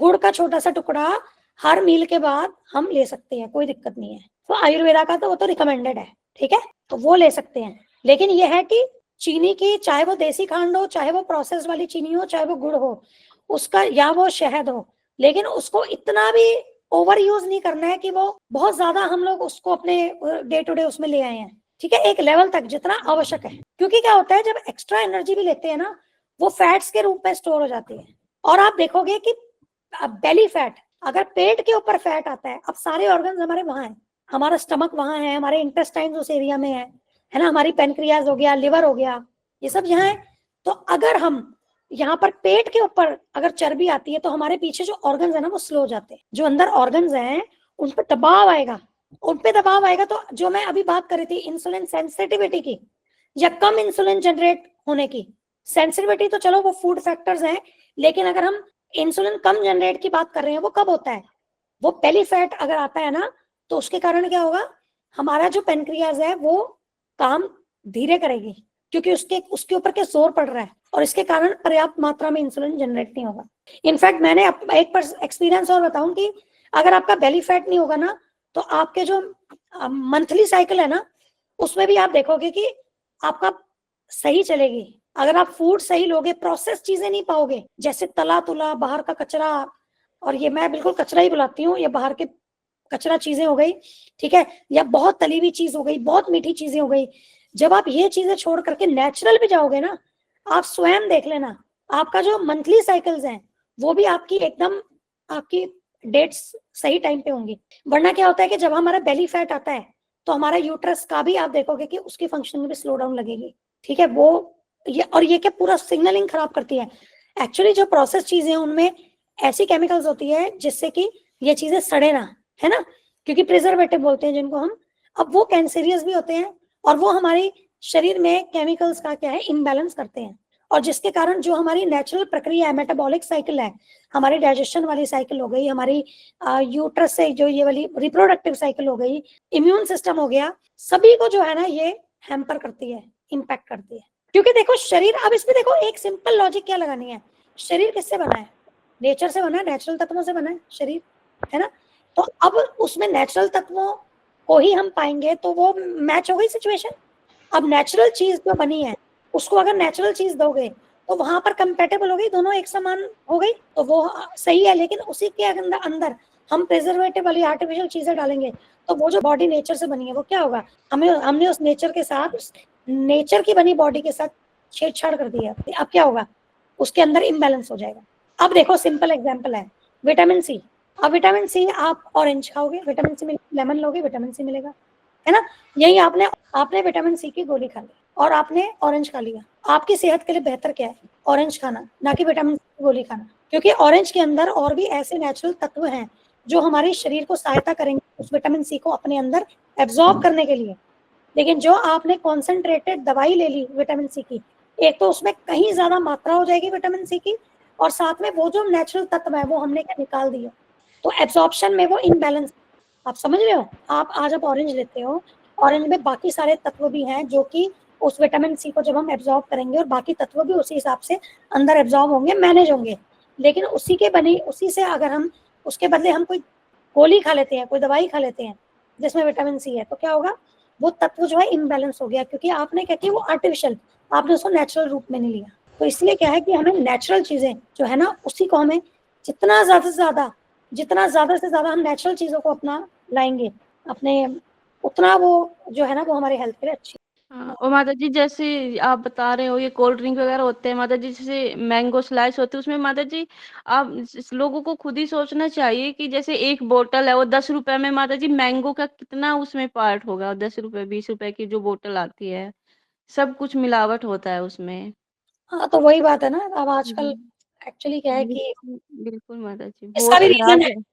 गुड़ का छोटा सा टुकड़ा हर मील के बाद हम ले सकते हैं, कोई दिक्कत नहीं है। तो आयुर्वेदा का तो वो तो रिकमेंडेड है, ठीक है, तो वो ले सकते हैं। लेकिन ये है कि चीनी की, चाहे वो देसी खांड हो, चाहे वो प्रोसेस वाली चीनी हो, चाहे वो गुड़ हो उसका, या वो शहद हो, लेकिन उसको इतना भी ओवर यूज नहीं करना है कि वो बहुत ज्यादा हम लोग उसको अपने डे टू डे उसमें ले आए हैं, ठीक है, एक लेवल तक जितना आवश्यक है। क्योंकि क्या होता है, जब एक्स्ट्रा एनर्जी भी लेते हैं ना, वो फैट्स के रूप में स्टोर हो जाती है। और आप देखोगे कि बेली फैट, अगर पेट के ऊपर फैट आता है, अब सारे ऑर्गन्स हमारे वहां हैं, हमारा स्टमक वहां है, हमारे इंटेस्टाइन उस एरिया में है ना, हमारी पेनक्रियाज हो गया, लिवर हो गया, ये सब यहाँ है। तो अगर हम यहाँ पर पेट के ऊपर अगर चर्बी आती है तो हमारे पीछे जो ऑर्गन्स है ना वो स्लो हो जाते हैं, जो अंदर ऑर्गन्स हैं उन पर दबाव आएगा, उन पे दबाव आएगा। तो जो मैं अभी बात कर रही थी इंसुलिन सेंसिटिविटी की, या कम इंसुलिन जनरेट होने की, सेंसिटिविटी तो चलो वो फूड फैक्टर्स हैं, लेकिन अगर हम इंसुलिन कम जनरेट की बात कर रहे हैं, वो कब होता है, वो बेली फैट अगर आता है ना, तो उसके कारण क्या होगा, हमारा जो पेनक्रियाज है वो काम धीरे करेगी, क्योंकि उसके ऊपर के जोर पड़ रहा है, और इसके कारण पर्याप्त मात्रा में इंसुलिन जनरेट नहीं होगा। इनफैक्ट मैंने एक एक्सपीरियंस और बताऊं कि अगर आपका बेली फैट नहीं होगा ना, तो आपके जो मंथली साइकिल है ना, उसमें भी आप देखोगे कि आपका सही चलेगी। अगर आप फूड सही लोगे, प्रोसेस चीजें नहीं पाओगे, जैसे तला तुला, बाहर का कचरा, और ये मैं बिल्कुल कचरा ही बुलाती हूँ, ये बाहर के कचरा चीजें हो गई, ठीक है, या बहुत तली हुई चीज हो गई, बहुत मीठी चीजें हो गई। जब आप ये चीजें छोड़ करके नेचुरल पे जाओगे ना, आप स्वयं देख लेना, आपका जो मंथली साइकिल्स हैं वो भी आपकी एकदम, आपकी डेट्स सही टाइम पे होंगी। वरना क्या होता है कि जब हमारा बेली फैट आता है तो हमारा यूट्रस का भी आप देखोगे कि उसकी फंक्शनिंग में स्लो डाउन लगेगी, ठीक है, वो ये क्या पूरा सिग्नलिंग खराब करती है। एक्चुअली जो प्रोसेस चीजें हैं उनमें ऐसी केमिकल्स होती है जिससे कि ये चीजें सड़े ना, है ना, क्योंकि प्रिजर्वेटिव बोलते हैं जिनको हम। अब वो कैंसरियस भी होते हैं, और वो हमारी शरीर में केमिकल्स का क्या है, इम्बैलेंस करते हैं, और जिसके कारण जो हमारी नेचुरल प्रक्रिया है, मेटाबॉलिक साइकिल है, हमारी डाइजेशन वाली साइकिल हो गई, हमारी यूट्रस से जो ये वाली रिप्रोडक्टिव साइकिल हो गई, इम्यून सिस्टम हो गया, सभी को जो है ना ये हैम्पर करती है, इम्पैक्ट करती है। क्योंकि देखो शरीर, अब इसमें देखो एक सिंपल लॉजिक क्या लगानी है, शरीर किससे बना है, नेचर से बना है, नेचुरल तत्वों से बना है शरीर, है ना। तो अब उसमें नेचुरल तत्वों को ही हम पाएंगे तो वो मैच हो गई सिचुएशन। अब नेचुरल चीज जो बनी है उसको अगर नेचुरल चीज दोगे तो वहां पर कंपेटेबल हो गई, दोनों एक समान हो गई, तो वो सही है। लेकिन उसी के अंदर हम प्रिजर्वेटिव वाली आर्टिफिशियल चीजें डालेंगे तो वो जो बॉडी नेचर से बनी है वो क्या होगा, हमने उस नेचर के साथ, उस नेचर की बनी बॉडी के साथ छेड़छाड़ कर दिया। अब क्या होगा, उसके अंदर इम्बैलेंस हो जाएगा। अब देखो सिंपल एग्जांपल है विटामिन सी। अब विटामिन सी आप ऑरेंज खाओगे विटामिन सी मिलेगा, लेमन लोगे विटामिन सी मिलेगा, है ना। यही आपने विटामिन सी की गोली खा ली और आपने ऑरेंज खा लिया, आपकी सेहत के लिए बेहतर क्या है, ऑरेंज खाना, ना कि विटामिन सी की गोली खाना। क्योंकि ऑरेंज के अंदर और भी ऐसे नेचुरल तत्व हैं जो हमारे शरीर को सहायता करेंगे उस विटामिन सी को अपने अंदर एब्जॉर्ब करने के लिए। लेकिन जो आपने कॉन्सेंट्रेटेड दवाई ले ली विटामिन सी की, एक तो उसमें कहीं ज्यादा मात्रा हो जाएगी विटामिन सी की, और साथ में वो जो नेचुरल तत्व है वो हमने क्या निकाल दिया, तो एब्जॉर्प्शन में वो इम्बैलेंस। आप समझ रहे हो, आप आज आप ऑरेंज लेते हो, ऑरेंज में बाकी सारे तत्व भी हैं जो कि उस विटामिन सी को जब हम एब्जॉर्ब करेंगे और बाकी तत्व भी उसी हिसाब से अंदर एब्जॉर्ब होंगे, मैनेज होंगे। लेकिन उसी से अगर हम उसके बदले हम कोई गोली खा लेते हैं, कोई दवाई खा लेते हैं जिसमें विटामिन सी है, तो क्या होगा, वो तत्व जो है इम्बैलेंस हो गया, क्योंकि आपने क्या किया, वो आर्टिफिशियल, आपने उसको नेचुरल रूप में नहीं लिया। तो इसलिए क्या है कि हमें नेचुरल चीजें जो है ना, उसी को हमें जितना ज्यादा से ज्यादा हम नेचुरल चीजों को अपना लाएंगे अपने, उतना वो जो है ना वो हमारे हेल्थ के लिए अच्छी। हाँ, और माता जी जैसे आप बता रहे हो ये कोल्ड ड्रिंक वगैरह होते हैं माता जी, जैसे मैंगो स्लाइस होते हैं उसमें माता जी, आप लोगों को खुद ही सोचना चाहिए कि जैसे एक बोतल है वो 10 रुपए में, माता जी मैंगो का कितना उसमें पार्ट होगा, 10 रुपए 20 रुपए की जो बोतल आती है, सब कुछ मिलावट होता है उसमें। हाँ तो वही बात है ना, अब आजकल हम्म, एक्चुअली क्या है कि बिल्कुल बिल्कुल माता जी इसका बहुत भी रीजन खराब है, है।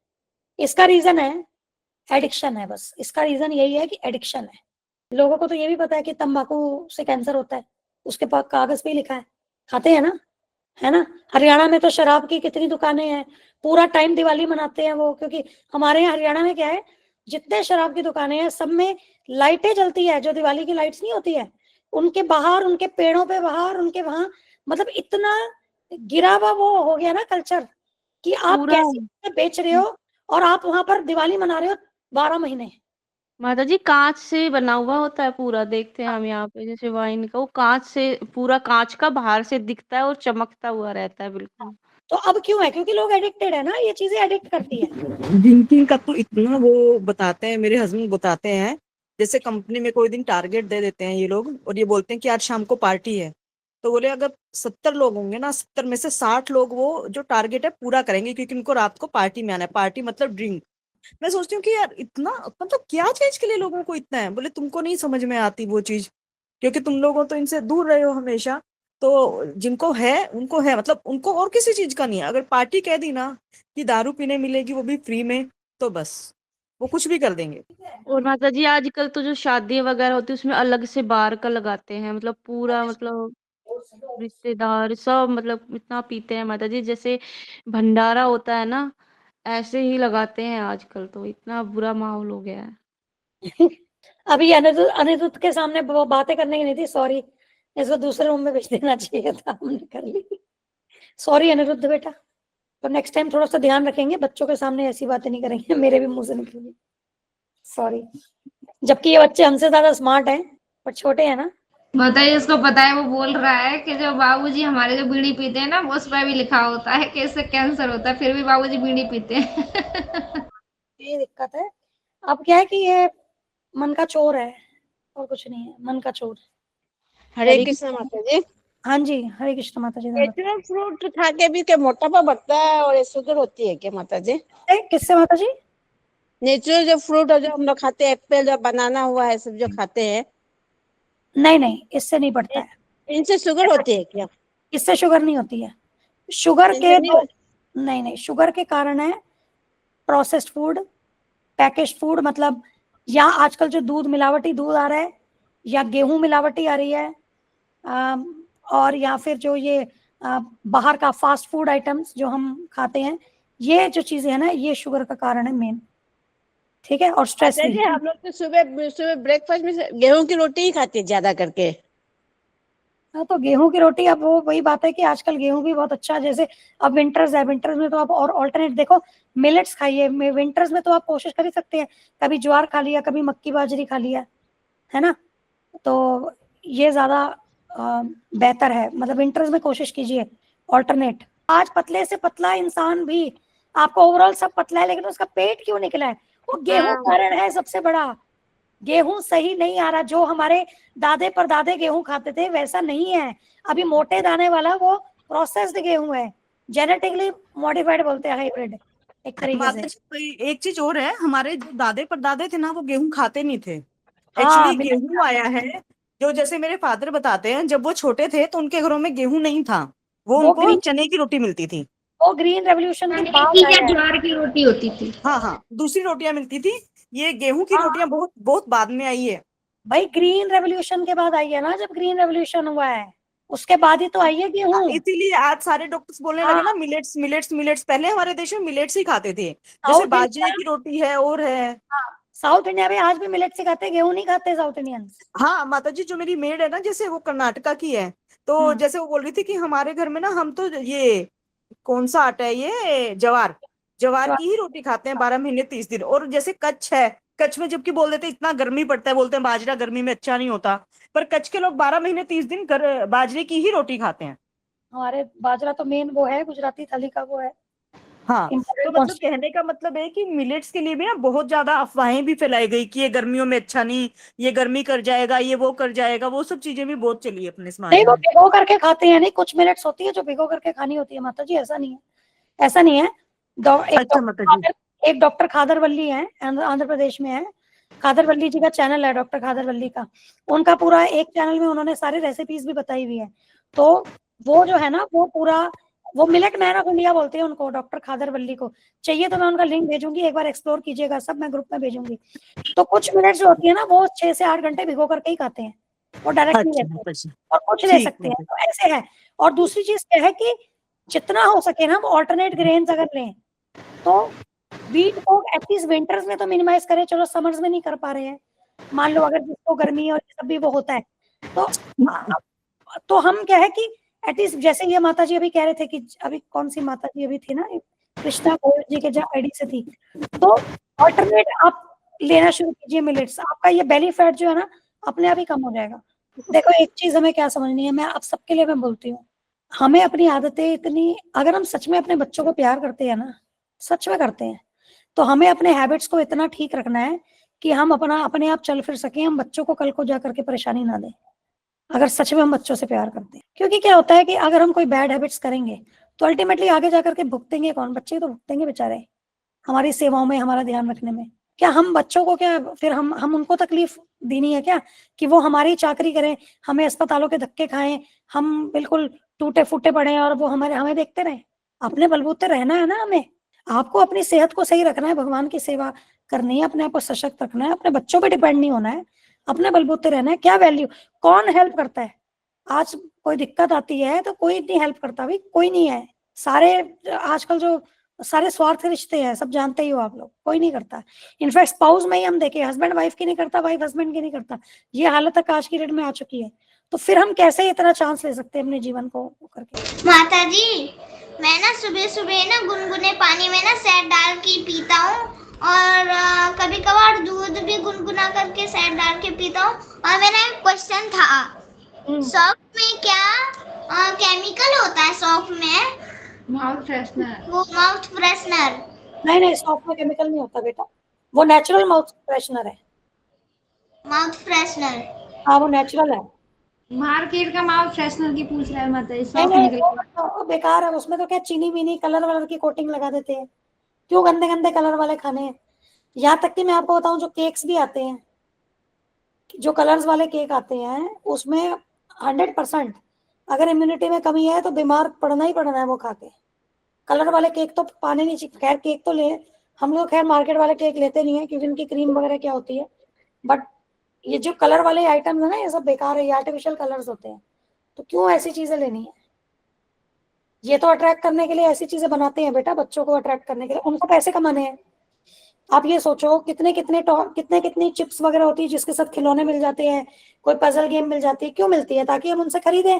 इसका रीजन है एडिक्शन है, बस इसका रीजन यही है कि एडिक्शन है। लोगों को तो ये भी पता है कि तंबाकू से कैंसर होता है, उसके पास कागज पे ही लिखा है, खाते हैं ना, है ना। हरियाणा में तो शराब की कितनी दुकानें हैं, पूरा टाइम दिवाली मनाते हैं वो, क्योंकि हमारे यहाँ हरियाणा में क्या है, जितने शराब की दुकानें हैं सब में लाइटें जलती है, जो दिवाली की लाइट्स नहीं होती है, उनके बाहर, उनके पेड़ों पे बाहर, उनके वहां, मतलब इतना गिरा हुआ वो हो गया ना कल्चर, कि आप पूरा कैसे बेच रहे हो और आप वहां पर दिवाली मना रहे हो 12 महीने। माता जी कांच से बना हुआ होता है पूरा, देखते हैं हम यहाँ पे जैसे वाइन का, वो कांच से, पूरा कांच का बाहर से दिखता है और चमकता हुआ रहता है बिल्कुल। तो अब क्यों है? क्योंकि लोग एडिक्टेड है ना, ये चीजें एडिक्ट करती है। ड्रिंकिंग का तो इतना वो बताते हैं, मेरे हस्बैंड बताते हैं, जैसे कंपनी में कोई दिन टारगेट दे देते हैं ये लोग और ये बोलते हैं कि आज शाम को पार्टी है, तो बोले अगर 70 लोग होंगे ना, 70 में से 60 लोग वो जो टारगेट है पूरा करेंगे, क्योंकि उनको रात को पार्टी में आना है। पार्टी मतलब ड्रिंक। मैं सोचती हूँ कि यार इतना मतलब क्या चीज के लिए लोगों को इतना है? बोले तुमको नहीं समझ में आती वो चीज, क्योंकि तुम लोगों तो इनसे दूर रहे हो हमेशा। तो जिनको है उनको है, मतलब उनको और किसी चीज का नहीं है। अगर पार्टी कह दी ना कि दारू पीने मिलेगी वो भी फ्री में, तो बस वो कुछ भी कर देंगे। और माता जी आजकल तो जो शादी वगैरह होती है उसमें अलग से बार का लगाते हैं, मतलब पूरा, मतलब रिश्तेदार सब मतलब इतना पीते हैं माता जी, जैसे भंडारा होता है ना, ऐसे ही लगाते हैं आजकल, तो इतना बुरा माहौल हो गया है। अभी अनिरुद्ध के सामने वो बातें करने की नहीं थी, सॉरी, इसको दूसरे रूम में भेज देना चाहिए था, हमने कर ली। सॉरी अनिरुद्ध बेटा, तो नेक्स्ट टाइम थोड़ा सा ध्यान रखेंगे, बच्चों के सामने ऐसी बातें नहीं करेंगे। मेरे भी मुंह से निकली, सॉरी। जबकि ये बच्चे हमसे ज्यादा स्मार्ट हैं पर छोटे हैं ना। बताइए, उसको पता है, वो बोल रहा है कि जो बाबूजी हमारे जो बीड़ी पीते हैं ना, वो उस पर भी लिखा होता है कि इससे कैंसर होता है, फिर भी बाबूजी बीड़ी पीते हैं। ये दिक्कत है। अब क्या है कि ये मन का चोर है और कुछ नहीं है, मन का चोर। हरे कृष्ण माता जी। हाँ जी, हरे कृष्ण माता जी। नेचुरल फ्रूट खा के भी क्या मोटापा बढ़ता है और ये शुगर होती है क्या माता जी? किससे माता जी? नेचुरल जो फ्रूट है जो हम लोग खाते हैं, एप्पल जो बनाना हुआ है सब जो खाते हैं, नहीं नहीं, इससे नहीं बढ़ता है। इनसे शुगर होती है क्या? इससे शुगर नहीं होती है। शुगर इनसे के नहीं दो, नहीं नहीं, शुगर के कारण है प्रोसेस्ड फूड, पैकेज्ड फूड, मतलब या आजकल जो दूध मिलावटी दूध आ रहा है, या गेहूं मिलावटी आ रही है, और या फिर जो ये बाहर का फास्ट फूड आइटम्स जो हम खाते हैं, ये जो चीजें है ना, ये शुगर का कारण है मेन। ठीक है, और स्ट्रेस माता भी। जी हम लोग तो सुबह सुबह ब्रेकफास्ट में गेहूं की रोटी ही खाते हैं ज्यादा करके। हाँ, तो गेहूं की रोटी, अब वो वही बात है कि आजकल गेहूं भी बहुत अच्छा, जैसे अब विंटर्स है, विंटर्स में तो आप और ऑल्टरनेट देखो, मिलेट्स खाइए। विंटर्स में तो आप कोशिश कर ही सकते हैं, कभी ज्वार खा लिया, कभी मक्की बाजरी खा लिया, है ना। तो ये ज्यादा बेहतर है, मतलब विंटर्स में कोशिश कीजिए ऑल्टरनेट। आज पतले से पतला इंसान भी, आपको ओवरऑल सब पतला है, लेकिन उसका पेट क्यों निकला है? वो गेहूं कारण है सबसे बड़ा। गेहूं सही नहीं आ रहा, जो हमारे दादे परदादे गेहूं खाते थे वैसा नहीं है। अभी मोटे दाने वाला वो प्रोसेस्ड गेहूं है, जेनेटिकली मॉडिफाइड बोलते हैं, हाइब्रिड एक तरीके माता से। जी कोई एक चीज और है, हमारे जो दादे परदादे थे ना वो गेहूं खाते नहीं थे। हाँ, एक्चुअली गेहूं आया है, जो जैसे मेरे फादर बताते हैं, जब वो छोटे थे तो उनके घरों में गेहूं नहीं था, वो वो उनको ग्रीन चने की रोटी मिलती थी। वो ग्रीन रेवोल्यूशन के बाद या आया है। ज्वार की रोटी होती थी। हाँ हाँ, दूसरी रोटियां मिलती थी। ये गेहूं की हाँ रोटियां बहुत बहुत बाद में आई है। भाई, ग्रीन रेवोल्यूशन के बाद आई है ना, जब ग्रीन रेवोल्यूशन हुआ है उसके बाद ही तो आई है गेहूं। इसीलिए आज सारे डॉक्टर्स बोलने लगे ना हाँ, मिलेट्स मिलेट्स मिलेट्स। पहले हमारे देश में मिलेट्स ही खाते थे, जैसे साउथ बाजरे इंडिया, की रोटी है और है। हाँ, साउथ इंडिया में आज भी मिलेट से खाते हैं, गेहूं नहीं खाते साउथ इंडियंस। हाँ माता जी, जो मेरी मेड है ना, जैसे वो कर्नाटका की है, तो हम्म, जैसे वो बोल रही थी कि हमारे घर में ना हम तो ये कौन सा आटा है, ये जवार, जवार जो की ही रोटी खाते हैं 12 महीने 30 दिन। और जैसे कच्छ है, कच्छ में जबकि बोल देते हैं इतना गर्मी पड़ता है, बोलते हैं बाजरा गर्मी में अच्छा नहीं होता, पर कच्छ के लोग 12 महीने 30 दिन बाजरे की ही रोटी खाते हैं। हमारे बाजरा तो मेन वो है, गुजराती थाली का वो है, हाँ, तो इम्पोर्टेंट मतलब कॉन्स्टिट्यूएंट। कहने का मतलब है कि मिलेट्स के लिए भी ना बहुत ज्यादा अफवाहें भी फैलाई गई कि ये गर्मियों में अच्छा नहीं, ये गर्मी कर जाएगा, ये वो कर जाएगा, वो सब चीजें भी बहुत चली है अपने समाज नहीं, वो में। भिगो करके खाते हैं, नहीं कुछ मिलेट्स होती है जो भिगो करके खानी होती है माता जी, ऐसा नहीं है, ऐसा नहीं है। अच्छा माता जी। एक डॉक्टर खादरवल्ली है, आंध्र प्रदेश में है। खादरवल्ली जी का चैनल है, डॉक्टर खादरवल्ली का, उनका पूरा एक चैनल में उन्होंने सारी रेसिपीज भी बताई हुई है। तो वो जो है ना, वो पूरा, वो मिलेट मैन ऑफ इंडिया बोलते हैं उनको, डॉक्टर खादरवल्ली को। चाहिए तो मैं उनका लिंक भेजूंगी, एक बार एक्सप्लोर कीजिएगा सब, मैं ग्रुप में भेजूंगी। तो कुछ मिलेट जो होती है ना, वो 6 से 8 घंटे भिगो करके ही खाते हैं, वो डायरेक्ट नहीं अच्छा लेते, माता जी। और कुछ ले ठीक सकते हैं, माता जी। तो ऐसे है। और दूसरी चीज क्या है कि जितना हो सके ना, हम ऑल्टरनेट ग्रेन्स अगर लें, तो व्हीट को एटलीस्ट विंटर्स में तो मिनिमाइज करें, चलो समर्स में नहीं कर पा रहे हैं, मान लो अगर जिसको गर्मी और ये सब भी वो होता है, तो तो हम क्या है कि एटलीस्ट, जैसे ये माता जी अभी कह रहे थे कि अभी कौन सी माता जी अभी थी ना, कृष्णा गोयल जी के जो आईडी से थी। तो ऑल्टरनेट आप लेना शुरू कीजिए मिलेट्स, आपका ये बेली फैट जो है ना अपने आप ही कम हो जाएगा। देखो एक चीज हमें क्या समझनी है, मैं आप सबके लिए मैं बोलती हूँ, हमें अपनी आदतें इतनी, अगर हम सच में अपने बच्चों को प्यार करते हैं ना, सच में करते हैं, तो हमें अपने हैबिट्स को इतना ठीक रखना है कि हम अपने आप चल फिर सकें, हम बच्चों को कल को जा करके परेशानी ना दें, अगर सच में हम बच्चों से प्यार करते हैं। क्योंकि क्या होता है कि अगर हम कोई बैड हैबिट्स करेंगे तो अल्टीमेटली आगे जा करके भुगतेंगे कौन? बच्चे तो भुगतेंगे बेचारे, हमारी सेवाओं में, हमारा ध्यान रखने में। क्या हम बच्चों को क्या फिर हम उनको तकलीफ देनी है क्या कि वो हमारी चाकरी करें, हमें अस्पतालों के धक्के खाएं, हम बिल्कुल टूटे फूटे पड़े और वो हमें देखते रहें? अपने बलबूते रहना है ना हमें। आपको अपनी सेहत को सही रखना है, भगवान की सेवा करनी है, अपने आप को सशक्त रखना है, अपने बच्चों पे डिपेंड नहीं होना है, अपने बलबूते रहना है। क्या वैल्यू, कौन हेल्प करता है? आज कोई दिक्कत आती है तो कोई नहीं हेल्प करता, भाई कोई नहीं है। सारे आजकल जो सारे स्वार्थ रिश्ते हैं, सब जानते ही हो आप लोग, कोई नहीं करता। इनफैक्ट स्पाउस में ही हम देखें, हस्बैंड वाइफ की नहीं करता, वाइफ हस्बैंड की नहीं करता, ये हालत तक आज की डेट में आ चुकी है। तो फिर हम कैसे इतना चांस ले सकते हैं अपने जीवन को करके? माता जी, मैं ना सुबह सुबह ना गुनगुने पानी में ना शहद डाल के पीता हूँ, और कभी कभार दूध भी गुनगुना करके शहद डाल के पीता हूँ। और मेरा एक क्वेश्चन था, सॉफ्ट में क्या केमिकल होता है? सॉफ्ट में माउथ फ्रेशनर। वो माउथ फ्रेशनर। नहीं, सॉफ्ट में केमिकल नहीं होता बेटा, वो नेचुरल माउथ फ्रेशनर है। माउथ फ्रेशनर, हाँ वो नेचुरल है। मार्केट का माउथ फ्रेशनर की पूछ रहा है माता जी, नहीं सॉफ्ट नहीं निकल वो बेकार है, उसमें तो क्या चीनी वीनी कलर वलर की कोटिंग लगा देते हैं, क्यों गंदे गंदे कलर वाले खाने हैं। यहाँ तक कि मैं आपको बताऊं, जो केक्स भी आते हैं, जो कलर्स वाले केक आते हैं, उसमें 100% अगर इम्यूनिटी में कमी है तो बीमार पड़ना ही पड़ना है वो खा के। कलर वाले केक तो पाने नहीं चाहिए। खैर केक तो ले, हम लोग खैर मार्केट वाले केक लेते नहीं है क्योंकि उनकी क्रीम वगैरह क्या होती है, बट ये जो कलर वाले आइटम्स है ना, ये सब बेकार है, ये आर्टिफिशियल कलर्स होते हैं। तो क्यों ऐसी चीजें लेनी है? ये तो अट्रैक्ट करने के लिए ऐसी चीजें बनाते हैं बेटा, बच्चों को अट्रैक्ट करने के लिए, उनको पैसे कमाने हैं। आप ये सोचो कितने कितनी चिप्स वगैरह होती है जिसके साथ खिलौने मिल जाते हैं, कोई पजल गेम मिल जाती है, क्यों मिलती है? ताकि हम उनसे खरीदें,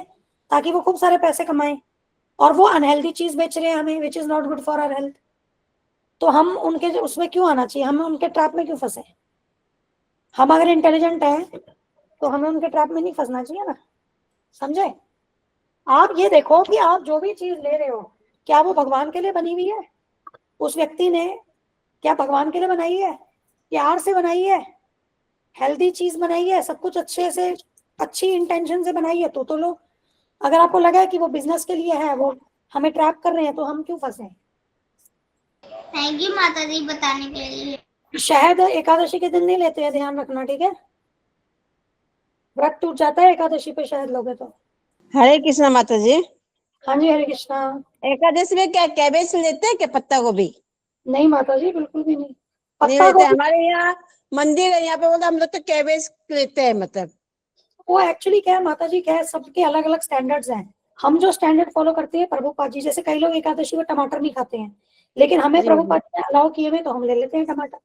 ताकि वो खूब सारे पैसे कमाएं। और वो अनहेल्दी चीज बेच रहे हैं हमें, which is not good for our health. तो हम उनके उसमें क्यों आना चाहिए, हम उनके ट्रैप में क्यों फंसे? हम अगर इंटेलिजेंट हैं तो हमें उनके ट्रैप में नहीं फंसना चाहिए ना, समझे? आप ये देखो कि आप जो भी चीज ले रहे हो, क्या वो भगवान के लिए बनी हुई है? उस व्यक्ति ने क्या भगवान के लिए बनाई है? प्यार से बनाई है, हेल्दी चीज बनाई है, सब कुछ अच्छे से, अच्छी इंटेंशन से बनाई है। तो लो, अगर आपको लगा है कि वो बिजनेस के लिए है, वो हमें ट्रैप कर रहे हैं, तो हम क्यों फंसे? थैंक यू माता जी बताने के लिए। शहद एकादशी के दिन नहीं लेते हैं, ध्यान रखना, ठीक है? व्रत टूट जाता है एकादशी पे शहद लोगे तो। हरे कृष्णा माता जी। हाँ जी, हरे कृष्णा। एकादशी में क्या कैबेज लेते हैं क्या, पत्ता गोभी? नहीं माता जी, बिल्कुल भी नहीं। नहीं पत्ता लेते, गोभी हमारे यहाँ मंदिर है यहाँ पे, बोला हम लोग तो कैबेज लेते हैं मतलब। वो एक्चुअली क्या है माता जी, क्या है, सबके अलग अलग स्टैंडर्ड्स हैं। हम जो स्टैंडर्ड फॉलो करते हैं प्रभुपाद जी, जैसे कई लोग एकादशी में टमाटर नहीं खाते हैं, लेकिन हमें जी प्रभुपाद जी ने अलाउ किए हुए, तो हम ले लेते हैं टमाटर,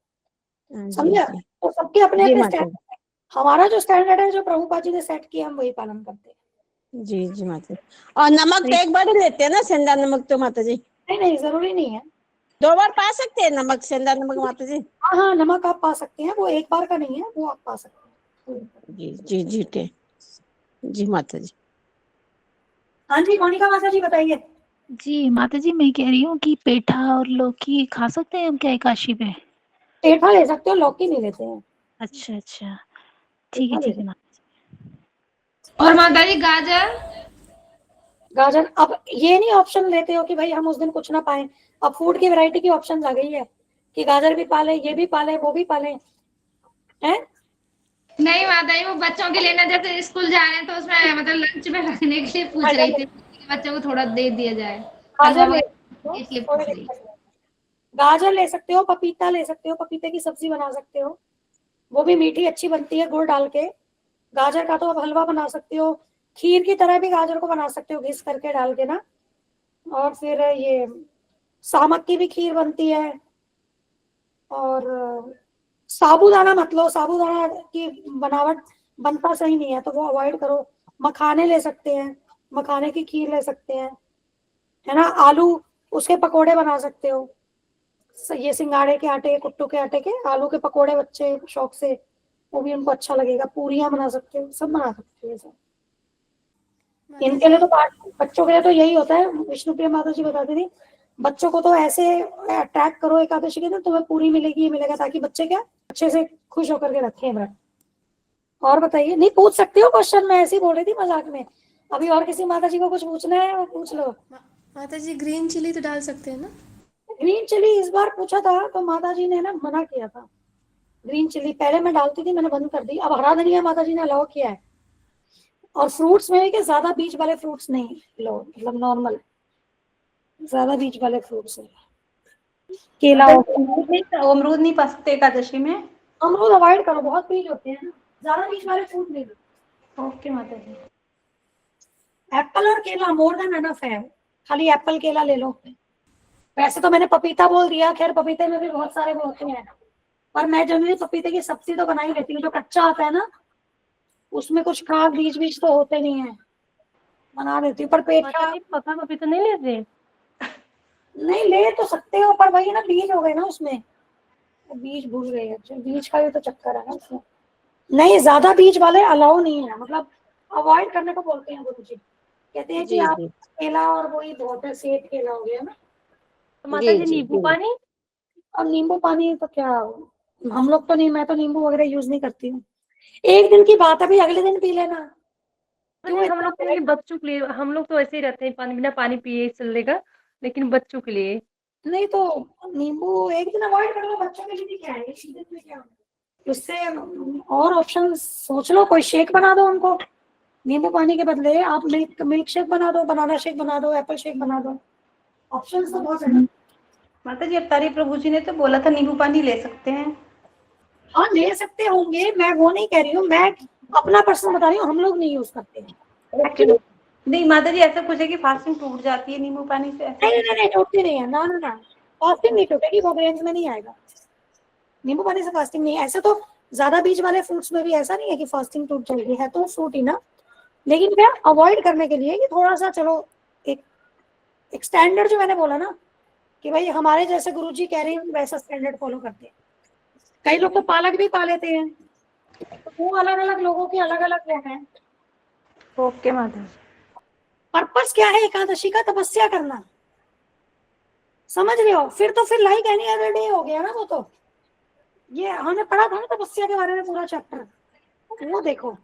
जी समझा? जी तो सबके अपने जी अपने माता स्टैंडर्ड है। हमारा जो स्टैंडर्ड है, जो प्रभुपाद जी ने सेट किया, हम वही पालन करते हैं। जी जी माता जी। और नमक तो एक बार ही लेते हैं ना, सेंधा नमक तो माता जी? नहीं जरूरी नहीं है। 2 बार पा सकते हैं नमक, सेंधा नमक माता जी? हाँ नमक आप पा सकते हैं, वो एक बार का नहीं है, वो आप पा सकते हैं। जी जी जी जी माता जी। हाँ जी मोनिका माता जी बताइए। जी माता जी, मैं कह रही हूँ कि पेठा और लौकी खा सकते हैं हम क्या एकादशी पे? पेठा ले सकते हो, लौकी नहीं लेते हैं। अच्छा ठीक पेठा है ले ठीक है सकते माता। और माता जी गाजर? गाजर अब ये नहीं ऑप्शन लेते हो कि भाई हम उस दिन कुछ ना पाए। अब फूड की वैरायटी की ऑप्शन आ गई है कि गाजर भी पाले, ये भी पाले, वो भी पाले, हैं? नहीं माता जी, वो बच्चों के लिए ना, जैसे स्कूल जा रहे हैं तो उसमें मतलब लंच में रखने के लिए पूछ रही थी कि बच्चों को थोड़ा दे दिया जाए, हलवा गाजर ले सकते वगैरह, हो, इसलिए कोई पूछ रही दिक्कत नहीं। गाजर ले सकते हो, पपीता ले सकते हो, पपीते की सब्जी बना सकते हो, वो भी मीठी अच्छी बनती है गुड़ डाल के। गाजर का तो आप हलवा बना सकते हो, खीर की तरह भी गाजर को बना सकते हो घिस करके डाल के ना। और फिर ये सामक की भी खीर बनती है। और साबूदाना मत लो, साबूदाना की बनावट बनता सही नहीं है, तो वो अवॉइड करो। मखाने ले सकते हैं, मखाने की खीर ले सकते हैं, है ना? आलू उसके पकोड़े बना सकते हो। ये सिंगाड़े के आटे, कुट्टू के आटे के आलू के पकोड़े बच्चे शौक से, वो भी उनको अच्छा लगेगा। पूरियां बना सकते हो, सब बना सकते हो सब। इनके लिए तो बच्चों के लिए तो यही होता है। विष्णुप्रिया माता जी बताती थी, बच्चों को तो ऐसे अट्रैक्ट करो एकादशी के दिन, तुम्हें पूरी मिलेगी, ये मिलेगा, ताकि बच्चे क्या अच्छे से खुश होकर के रखें व्रत। और बताइए, नहीं पूछ सकती हो क्वेश्चन, मैं ऐसे ही बोल रही थी मजाक में। अभी और किसी माता जी को कुछ पूछना है वो पूछ लो। माता जी ग्रीन चिली तो डाल सकते हैं ना? ग्रीन चिली इस बार पूछा था तो माता जी ने ना मना किया था। ग्रीन चिली पहले मैं डालती थी, मैंने बंद कर दी। अब हरा धनिया माता जी ने अलाउ किया है। और फ्रूट्स में भी क्या, ज्यादा बीज वाले फ्रूट्स नहीं लो, मतलब नॉर्मल, ज्यादा बीज वाले फ्रूट्स है। केला हो गया। अमरूद नहीं पा सकते एकादशी में? अमरूद अवॉइड करो, बहुत बीज होते हैं ना, ज्यादा बीज वाले फ्रूट नहीं लो। ओके माता जी। एप्पल और केला मोर देन एनफ है, खाली एप्पल केला ले लो। वैसे तो मैंने पपीता बोल दिया, खैर पपीते में भी बहुत सारे वो होते हैं, पर मैं जनरली पपीते की सब्जी तो बना ही लेती हूँ। जो कच्चा आता है ना, उसमें कुछ खास बीज बीज तो होते नहीं है, बना देती हूँ। पर पेट का पका पपीता नहीं लेते? नहीं, ले तो सकते हो, पर वही ना बीज हो गए ना उसमें, बीज भूल गए। अच्छा, बीज का भी तो चक्कर है ना उसमें। नहीं, ज्यादा बीज वाले अलाउ नहीं है, मतलब अवॉइड करने को बोलते हैं गुरुजी। कहते हैं कि आप केला और वही बहुत है, सेब केला हो गया ना। तो माता जी नींबू पानी? और नींबू पानी तो क्या, हम लोग तो नहीं, मैं तो नींबू वगैरह यूज नहीं करती हूँ। एक दिन की बात है भाई, अगले दिन पी लेना। क्यों हम लोग के लिए, बच्चों के लिए, हम लोग तो ऐसे ही रहते हैं, पानी बिना पानी पिए चलेगा, लेकिन बच्चों के लिए नहीं तो नींबू एक दिन अवॉइड कर लो, बच्चों के लिए भी क्या है, एक दिन में क्या उससे। और ऑप्शन सोच लो, कोई शेक बना दो उनको नींबू पानी के बदले। आप मिल्क शेक बना दो, बनाना शेक बना दो, एप्पल शेक बना दो, ऑप्शन तो बहुत है। माता जी अवतारी प्रभु जी ने तो बोला था नींबू पानी ले सकते हैं। हाँ ले सकते होंगे, मैं वो नहीं कह रही हूँ, मैं अपना पर्सनल बता रही हूँ, हम लोग नहीं यूज करते हैं एक्चुअली। नहीं माता जी ऐसा कुछ है कि फास्टिंग टूट जाती है नींबू पानी से? नहीं टूटती नहीं है, ना ना ना, फास्टिंग नहीं टूटेगी, वो रेंज में नहीं आएगा। नींबू पानी से फास्टिंग नहीं है। ऐसे तो ज्यादा बीज वाले फ्रूट्स में भी ऐसा नहीं है कि फास्टिंग टूट जाएगी, है तो फ्रूट ही ना। लेकिन क्या अवॉइड करने के लिए कि थोड़ा सा चलो एक स्टैंडर्ड, जो मैंने बोला ना कि भाई हमारे जैसे गुरुजी कह रहे हैं वैसा स्टैंडर्ड फॉलो करते हैं। कई लोग तो पालक भी पा लेते हैं, तो वो अलग अलग लोगों की अलग अलग वो है। ओके माता जी। पर्पस क्या है एकादशी का? तपस्या करना, समझ रहे हो? फिर तो फिर लाइक एनी अदर डे हो गया ना वो तो। ये हमने पढ़ा था ना तपस्या के बारे में पूरा चैप्टर, वो देखो।